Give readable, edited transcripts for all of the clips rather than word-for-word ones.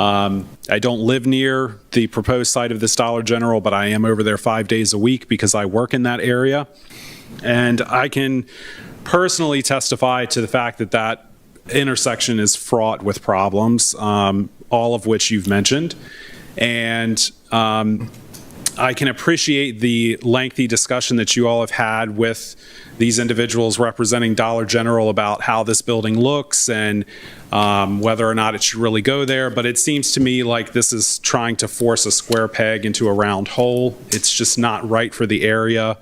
I don't live near the proposed site of this Dollar General, but I am over there 5 days a week because I work in that area. And I can personally testify to the fact that that intersection is fraught with problems, all of which you've mentioned. And I can appreciate the lengthy discussion that you all have had with these individuals representing Dollar General about how this building looks and whether or not it should really go there. But it seems to me like this is trying to force a square peg into a round hole. It's just not right for the area.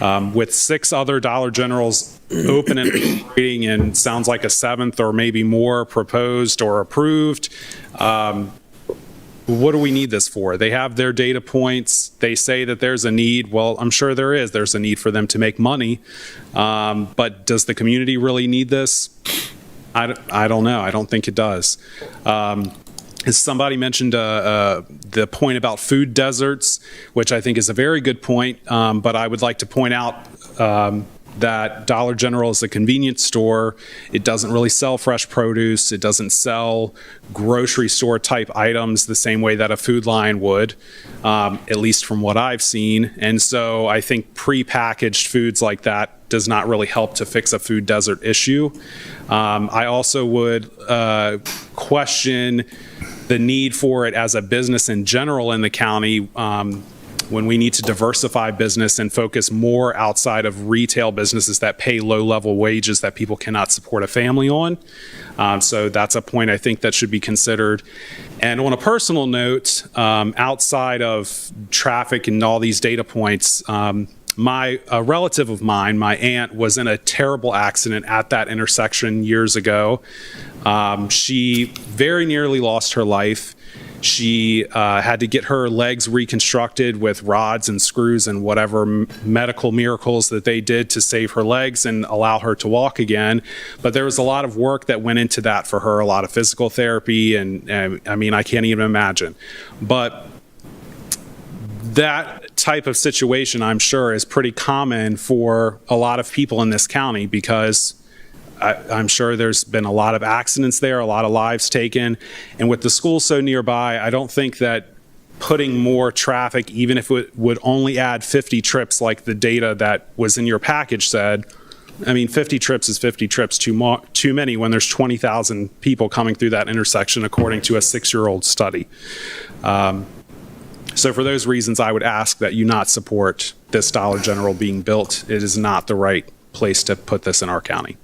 With 6 other Dollar Generals open and operating, and sounds like a 7th or maybe more proposed or approved, what do we need this for? They have their data points. They say that there's a need. Well, I'm sure there is. There's a need for them to make money. But does the community really need this? I don't know. I don't think it does. Somebody mentioned the point about food deserts, which I think is a very good point. But I would like to point out that Dollar General is a convenience store. It doesn't really sell fresh produce. It doesn't sell grocery store type items the same way that a Food Lion would, at least from what I've seen. And so I think prepackaged foods like that does not really help to fix a food desert issue. I also would question the need for it as a business in general in the county, when we need to diversify business and focus more outside of retail businesses that pay low-level wages that people cannot support a family on. So that's a point I think that should be considered. And on a personal note, outside of traffic and all these data points, a relative of mine, my aunt, was in a terrible accident at that intersection years ago. She very nearly lost her life. She had to get her legs reconstructed with rods and screws and whatever medical miracles that they did to save her legs and allow her to walk again. But there was a lot of work that went into that for her, a lot of physical therapy, and I mean, I can't even imagine. But that type of situation, I'm sure, is pretty common for a lot of people in this county because I'm sure there's been a lot of accidents there, a lot of lives taken. And with the school so nearby, I don't think that putting more traffic, even if it would only add 50 trips like the data that was in your package said, I mean, 50 trips is 50 trips too many when there's 20,000 people coming through that intersection, according to a 6-year-old study. So for those reasons, I would ask that you not support this Dollar General being built. It is not the right place to put this in our county.